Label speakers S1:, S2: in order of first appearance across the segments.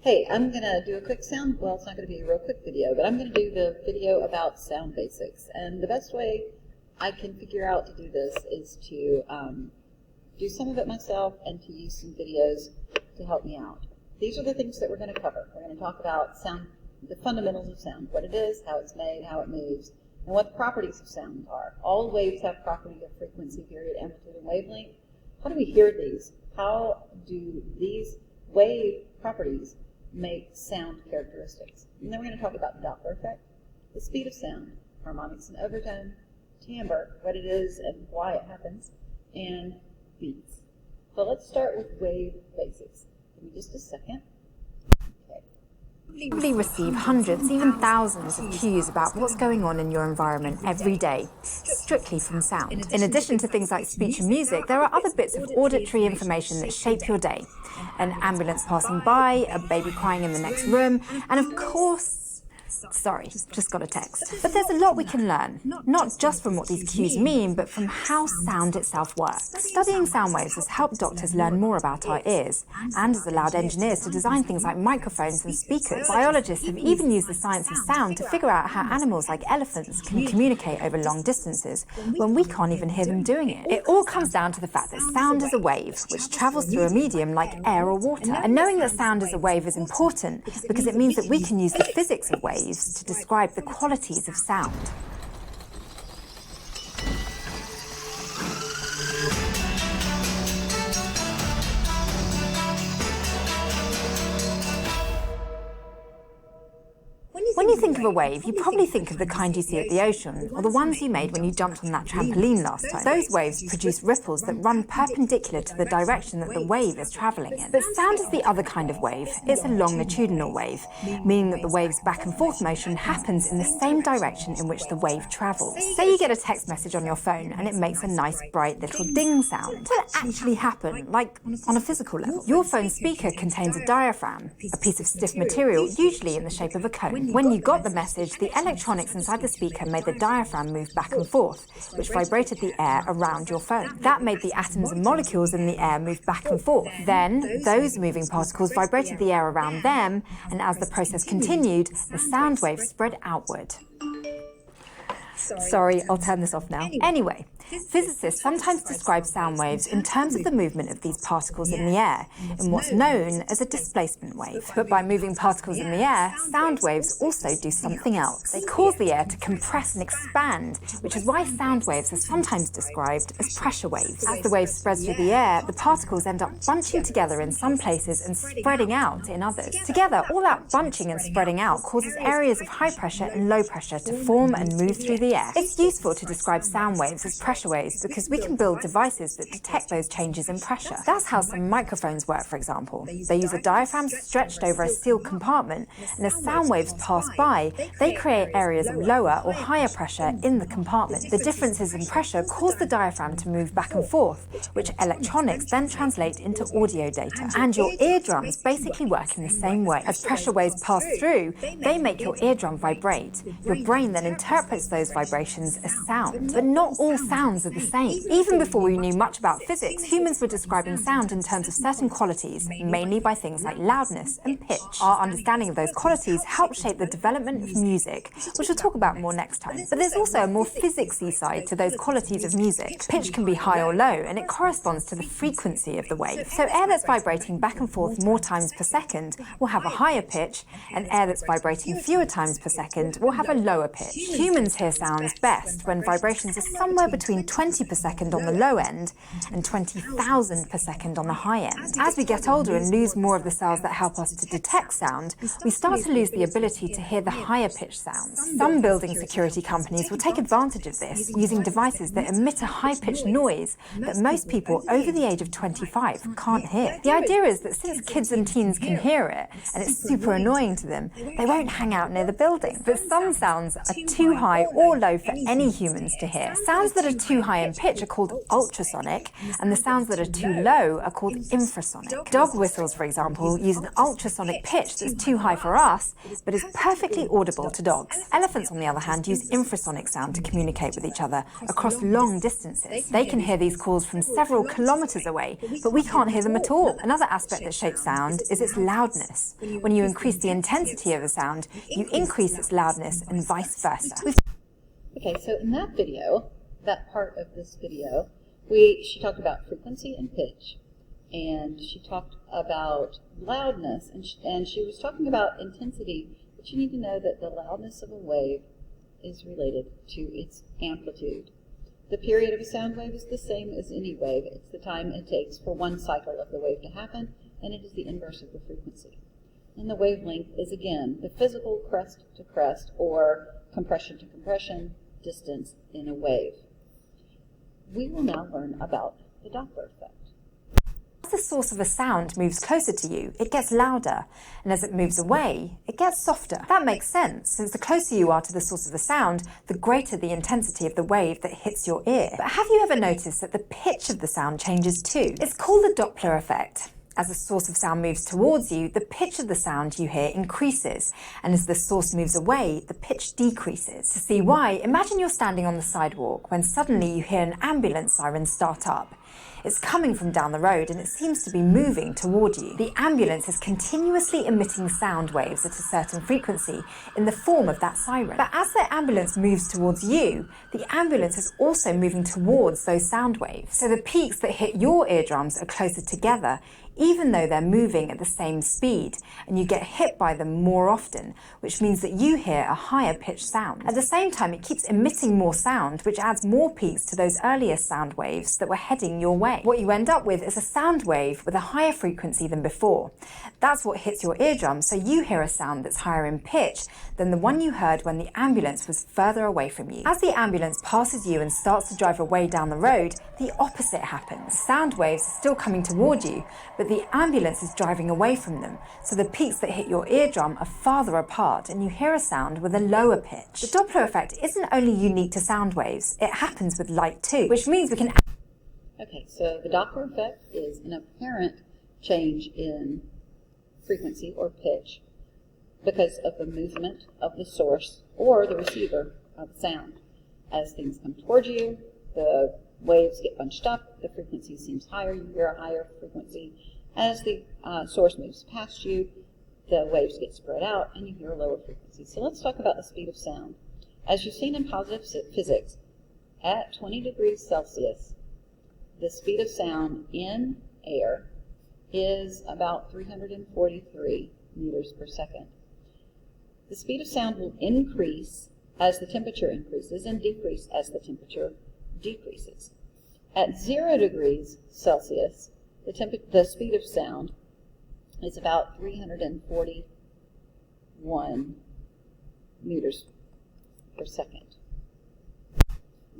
S1: Hey, I'm going to do a quick sound, well, it's not going to be a real quick video, but I'm going to do the video about sound basics. And the best way I can figure out to do this is to do some of it myself and to use some videos to help me out. These are the things that we're going to cover. We're going to talk about sound, the fundamentals of sound, what it is, how it's made, how it moves, and what the properties of sound are. All waves have properties of frequency, period, amplitude, and wavelength. How do we hear these? How do these wave properties make sound characteristics? And then we're going to talk about the Doppler effect, the speed of sound, harmonics and overtone, timbre, what it is and why it happens, and beats. So let's start with wave basics. Give me just a second.
S2: You probably receive hundreds, even thousands of cues about what's going on in your environment every day, strictly from sound. In addition to things like speech and music, there are other bits of auditory information that shape your day. An ambulance passing by, a baby crying in the next room, and of course, sorry, just got a text. But there's a lot we can learn, not just from what these cues mean, but from how sound itself works. Studying sound waves has helped doctors learn more about our ears, and has allowed engineers to design things like microphones and speakers. Biologists have even used the science of sound to figure out how animals like elephants can communicate over long distances when we can't even hear them doing it. It all comes down to the fact that sound is a wave, which travels through a medium like air or water. And knowing that sound is a wave is important because it means that we can use the physics of waves to describe the qualities of sound. When you think of a wave, you probably think of the kind you see at the ocean, or the ones you made when you jumped on that trampoline last time. Those waves produce ripples that run perpendicular to the direction that the wave is travelling in. But sound is the other kind of wave. It's a longitudinal wave, meaning that the wave's back and forth motion happens in the same direction in which the wave travels. Say you get a text message on your phone and it makes a nice bright little ding sound. What will actually happen, like on a physical level? Your phone speaker contains a diaphragm, a piece of stiff material, usually in the shape of a cone. When you got the message, the electronics inside the speaker made the diaphragm move back and forth, which vibrated the air around your phone. That made the atoms and molecules in the air move back and forth. Then, those moving particles vibrated the air around them, and as the process continued, the sound waves spread outward. Sorry, I'll turn this off now. Anyway, physicists sometimes describe sound waves in terms of the movement of these particles in the air, in what's known as a displacement wave. But by moving particles in the air, sound waves also do something else. They cause the air to compress and expand, which is why sound waves are sometimes described as pressure waves. As the wave spreads through the air, the particles end up bunching together in some places and spreading out in others. Together, all that bunching and spreading out causes areas of high pressure and low pressure to form and move through the air. It's useful to describe sound waves as pressure waves because we can build devices that detect those changes in pressure. That's how some microphones work, for example. They use a diaphragm stretched over a sealed compartment, and as sound waves pass by, they create areas of lower or higher pressure in the compartment. The differences in pressure cause the diaphragm to move back and forth, which electronics then translate into audio data. And your eardrums basically work in the same way. As pressure waves pass through, they make your eardrum vibrate. Your brain then interprets those vibrations as sound. But not all sounds are the same. Even before we knew much about physics, humans were describing sound in terms of certain qualities, mainly by things like loudness and pitch. Our understanding of those qualities helped shape the development of music, which we'll talk about more next time. But there's also a more physicsy side to those qualities of music. Pitch can be high or low, and it corresponds to the frequency of the wave. So air that's vibrating back and forth more times per second will have a higher pitch, and air that's vibrating fewer times per second will have a lower pitch. Humans hear sounds best when vibrations are somewhere between 20 per second on the low end and 20,000 per second on the high end. As we get older and lose more of the cells that help us to detect sound, we start to lose the ability to hear the higher pitched sounds. Some building security companies will take advantage of this, using devices that emit a high-pitched noise that most people over the age of 25 can't hear. The idea is that since kids and teens can hear it, and it's super annoying to them, they won't hang out near the building. But some sounds are too high or low for any humans to hear. Sounds that are too high in pitch are called ultrasonic, and the sounds that are too low are called infrasonic. Dog whistles, for example, use an ultrasonic pitch that's too high for us, but is perfectly audible to dogs. Elephants, on the other hand, use infrasonic sound to communicate with each other across long distances. They can hear these calls from several kilometers away, but we can't hear them at all. Another aspect that shapes sound is its loudness. When you increase the intensity of a sound, you increase its loudness and vice versa.
S1: Okay, so in that video, that part of this video, she talked about frequency and pitch, and she talked about loudness, and she was talking about intensity, but you need to know that the loudness of a wave is related to its amplitude. The period of a sound wave is the same as any wave. It's the time it takes for one cycle of the wave to happen, and it is the inverse of the frequency. And the wavelength is, again, the physical crest to crest, or compression to compression, distance in a wave. We will now learn about the Doppler effect.
S2: As the source of a sound moves closer to you, it gets louder, and as it moves away, it gets softer. That makes sense, since the closer you are to the source of the sound, the greater the intensity of the wave that hits your ear. But have you ever noticed that the pitch of the sound changes too? It's called the Doppler effect. As the source of sound moves towards you, the pitch of the sound you hear increases, and as the source moves away, the pitch decreases. To see why, imagine you're standing on the sidewalk when suddenly you hear an ambulance siren start up. It's coming from down the road and it seems to be moving toward you. The ambulance is continuously emitting sound waves at a certain frequency in the form of that siren. But as the ambulance moves towards you, the ambulance is also moving towards those sound waves. So the peaks that hit your eardrums are closer together, even though they're moving at the same speed, and you get hit by them more often, which means that you hear a higher pitched sound. At the same time, it keeps emitting more sound, which adds more peaks to those earlier sound waves that were heading your way. What you end up with is a sound wave with a higher frequency than before. That's what hits your eardrum, so you hear a sound that's higher in pitch than the one you heard when the ambulance was further away from you. As the ambulance passes you and starts to drive away down the road, the opposite happens. Sound waves are still coming toward you, but the ambulance is driving away from them, so the peaks that hit your eardrum are farther apart and you hear a sound with a lower pitch. The Doppler effect isn't only unique to sound waves, it happens with light too, which means we can...
S1: Okay, so the Doppler effect is an apparent change in frequency or pitch because of the movement of the source or the receiver of sound. As things come toward you, the waves get bunched up, the frequency seems higher, you hear a higher frequency. As the source moves past you, the waves get spread out and you hear a lower frequency. So let's talk about the speed of sound. As you've seen in positive physics, at 20 degrees Celsius, the speed of sound in air is about 343 meters per second. The speed of sound will increase as the temperature increases and decrease as the temperature decreases. At 0 degrees Celsius, the speed of sound is about 341 meters per second.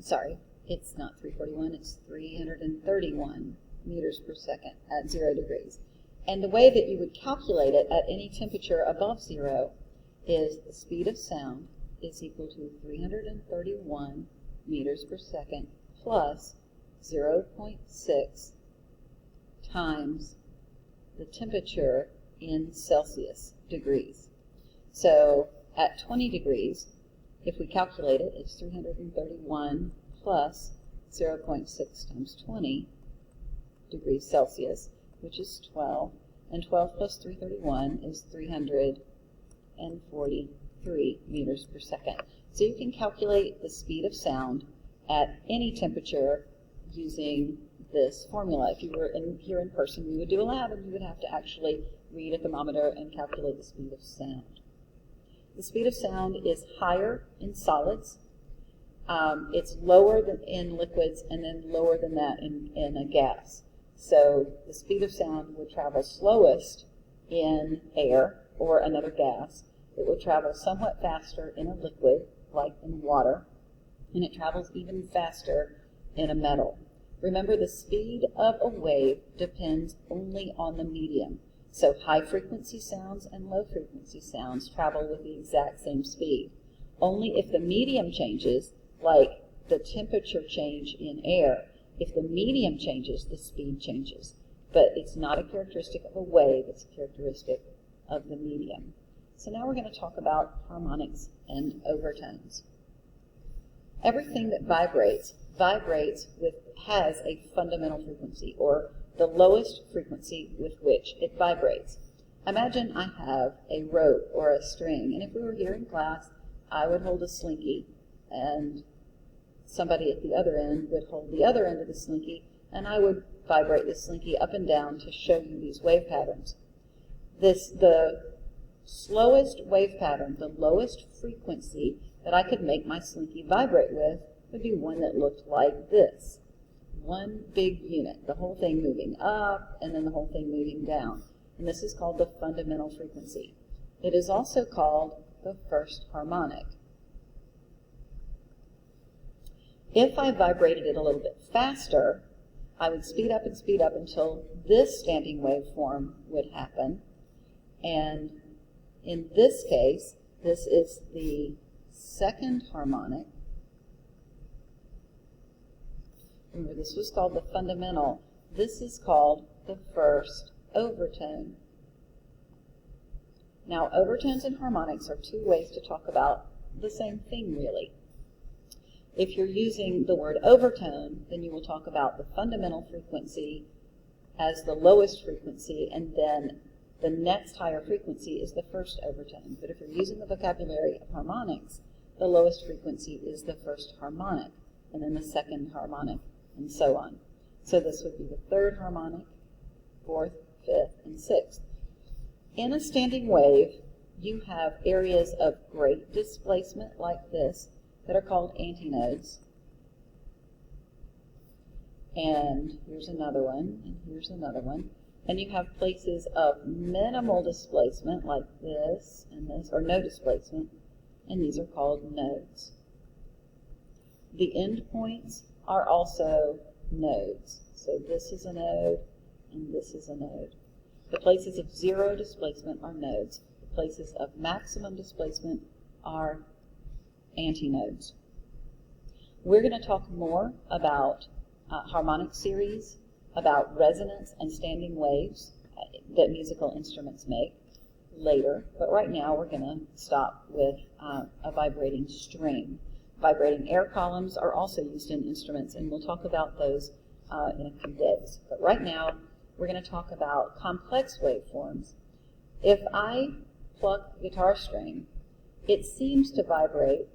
S1: Sorry, it's not 341, it's 331 meters per second at 0 degrees. And the way that you would calculate it at any temperature above 0 is the speed of sound is equal to 331 meters per second plus 0.6 times the temperature in Celsius degrees. So at 20 degrees, if we calculate it, it's 331 plus 0.6 times 20 degrees Celsius, which is 12. And 12 plus 331 is 343 meters per second. So you can calculate the speed of sound at any temperature using this formula. If you were here in person, we would do a lab and you would have to actually read a thermometer and calculate the speed of sound. The speed of sound is higher in solids. It's lower than in liquids and then lower than that in a gas. So the speed of sound would travel slowest in air or another gas. It would travel somewhat faster in a liquid, like in water, and it travels even faster in a metal. Remember, the speed of a wave depends only on the medium. So high-frequency sounds and low-frequency sounds travel with the exact same speed. Only if the medium changes, like the temperature change in air. If the medium changes, the speed changes. But it's not a characteristic of a wave, it's a characteristic of the medium. So now we're going to talk about harmonics and overtones. Everything that vibrates has a fundamental frequency, or the lowest frequency with which it vibrates. Imagine I have a rope or a string, and if we were here in class, I would hold a slinky, and somebody at the other end would hold the other end of the slinky, and I would vibrate the slinky up and down to show you these wave patterns. The slowest wave pattern, the lowest frequency that I could make my slinky vibrate with would be one that looked like this. One big unit, the whole thing moving up and then the whole thing moving down. And this is called the fundamental frequency. It is also called the first harmonic. If I vibrated it a little bit faster, I would speed up until this standing waveform would happen. And in this case, this is the second harmonic. Remember, this was called the fundamental. This is called the first overtone. Now, overtones and harmonics are two ways to talk about the same thing, really. If you're using the word overtone, then you will talk about the fundamental frequency as the lowest frequency, and then the next higher frequency is the first overtone. But if you're using the vocabulary of harmonics, the lowest frequency is the first harmonic, and then the second harmonic, and so on. So this would be the third harmonic, fourth, fifth, and sixth. In a standing wave, you have areas of great displacement like this that are called antinodes. And here's another one, and here's another one. And you have places of minimal displacement like this and this, or no displacement, and these are called nodes. The endpoints are also nodes. So this is a node, and this is a node. The places of zero displacement are nodes. The places of maximum displacement are antinodes. We're going to talk more about harmonic series, about resonance and standing waves that musical instruments make later, but right now we're going to stop with a vibrating string. Vibrating air columns are also used in instruments, and we'll talk about those in a few days. But right now, we're going to talk about complex waveforms. If I pluck a guitar string, it seems to vibrate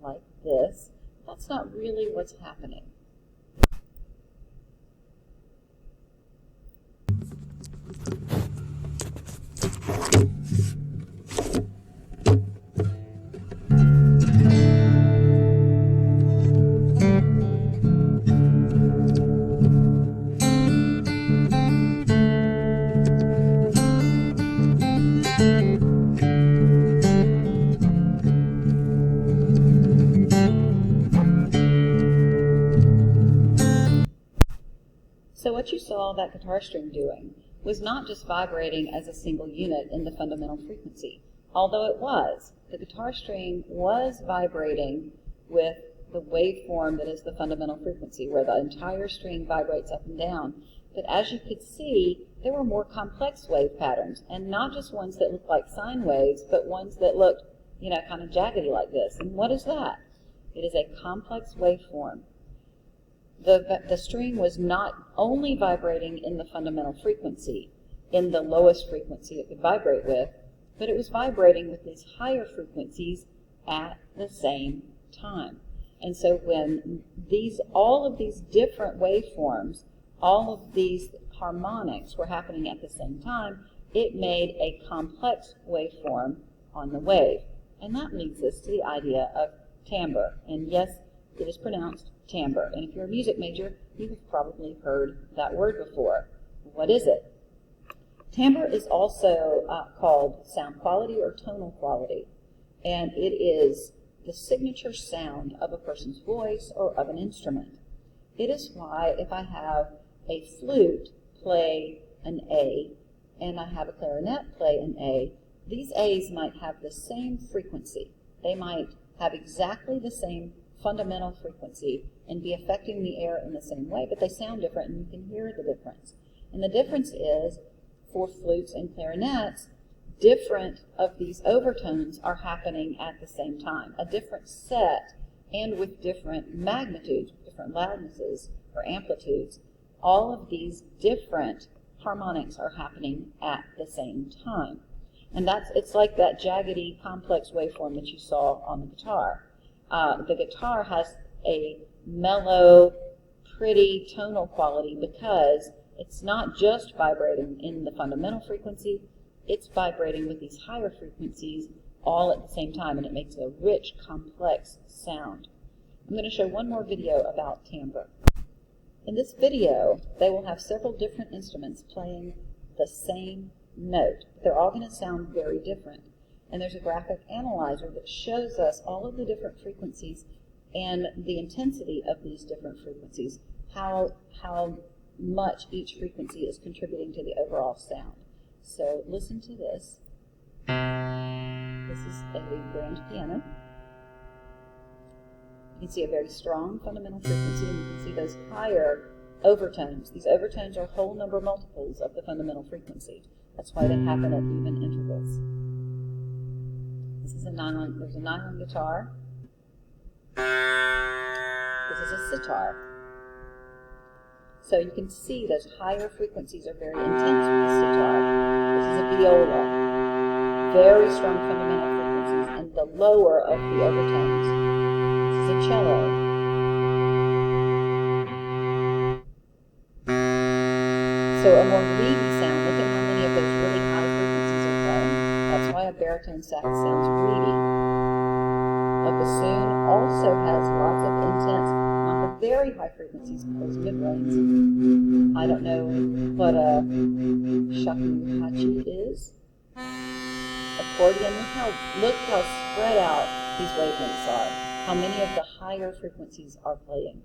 S1: like this. That's not really what's happening. So what you saw that guitar string doing was not just vibrating as a single unit in the fundamental frequency. Although it was, the guitar string was vibrating with the waveform that is the fundamental frequency, where the entire string vibrates up and down. But as you could see, there were more complex wave patterns, and not just ones that looked like sine waves, but ones that looked, kind of jaggedy like this. And what is that? It is a complex waveform. The string was not only vibrating in the fundamental frequency, in the lowest frequency it could vibrate with, but it was vibrating with these higher frequencies at the same time. And so when all of these different waveforms, all of these harmonics were happening at the same time, it made a complex waveform on the wave. And that leads us to the idea of timbre. And yes, it is pronounced timbre. And if you're a music major, you have probably heard that word before. What is it? Timbre is also called sound quality or tonal quality. And it is the signature sound of a person's voice or of an instrument. It is why if I have a flute play an A and I have a clarinet play an A, these A's might have the same frequency. They might have exactly the same fundamental frequency and be affecting the air in the same way, but they sound different and you can hear the difference. And the difference is, for flutes and clarinets, different of these overtones are happening at the same time. A different set and with different magnitudes, different loudnesses or amplitudes, all of these different harmonics are happening at the same time. And it's like that jaggedy complex waveform that you saw on the guitar. The guitar has a mellow, pretty tonal quality because it's not just vibrating in the fundamental frequency, it's vibrating with these higher frequencies all at the same time, and it makes a rich, complex sound. I'm going to show one more video about timbre. In this video, they will have several different instruments playing the same note. They're all going to sound very different. And there's a graphic analyzer that shows us all of the different frequencies and the intensity of these different frequencies, how much each frequency is contributing to the overall sound. So listen to this. This is a grand piano. You can see a very strong fundamental frequency, and you can see those higher overtones. These overtones are whole number multiples of the fundamental frequency. That's why they happen at even intervals. This is there's a nylon guitar. This is a sitar. So you can see those higher frequencies are very intense with the sitar. This is a viola. Very strong fundamental frequencies, and the lower of the overtones. This is a cello. So a more reedy sound. Look at how many of those really high frequencies are playing. That's why a baritone sax sounds reedy. A bassoon also has lots of intense, not the very high frequencies, but those mid-ranges. I don't know what a shakuhachi is. Accordion, look how spread out these wavelengths are. How many of the higher frequencies are playing.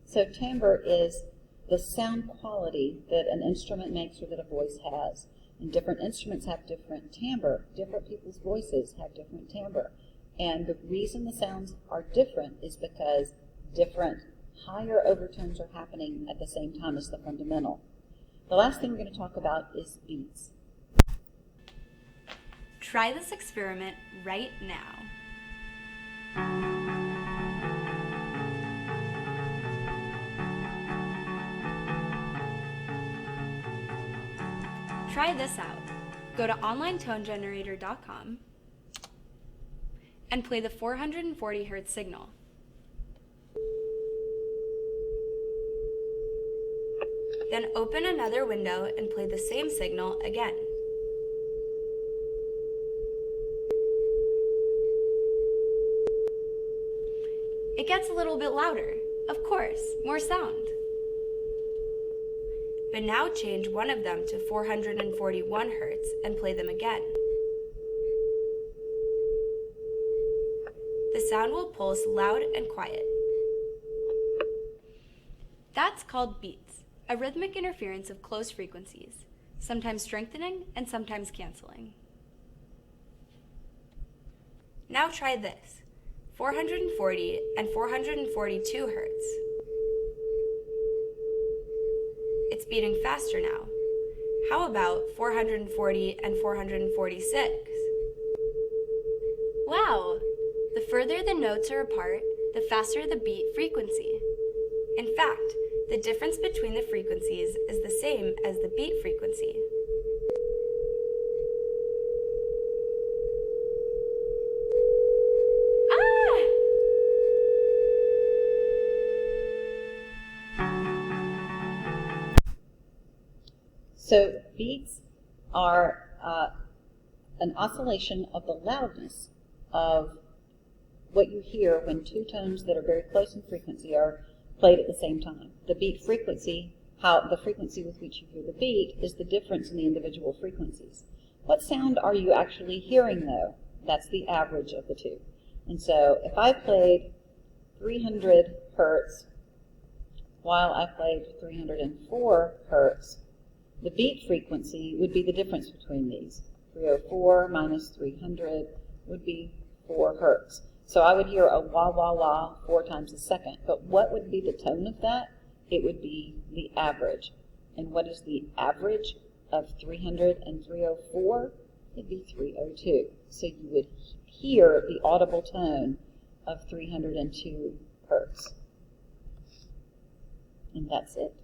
S1: So timbre is the sound quality that an instrument makes or that a voice has. And different instruments have different timbre. Different people's voices have different timbre. And the reason the sounds are different is because different higher overtones are happening at the same time as the fundamental. The last thing we're going to talk about is beats.
S3: Try this experiment right now. Try this out. Go to onlinetonegenerator.com and play the 440 Hz signal. Then open another window and play the same signal again. It gets a little bit louder. Of course, more sound. But now change one of them to 441 Hz and play them again. The sound will pulse loud and quiet. That's called beats, a rhythmic interference of close frequencies, sometimes strengthening and sometimes canceling. Now try this, 440 and 442 Hz. It's beating faster now. How about 440 and 446? Wow! The further the notes are apart, the faster the beat frequency. In fact, the difference between the frequencies is the same as the beat frequency.
S1: So beats are an oscillation of the loudness of what you hear when two tones that are very close in frequency are played at the same time. The beat frequency, the frequency with which you hear the beat, is the difference in the individual frequencies. What sound are you actually hearing, though? That's the average of the two. And so if I played 300 hertz while I played 304 hertz, the beat frequency would be the difference between these. 304 minus 300 would be 4 hertz. So I would hear a wah, wah, wah 4 times a second. But what would be the tone of that? It would be the average. And what is the average of 300 and 304? It'd be 302. So you would hear the audible tone of 302 hertz. And that's it.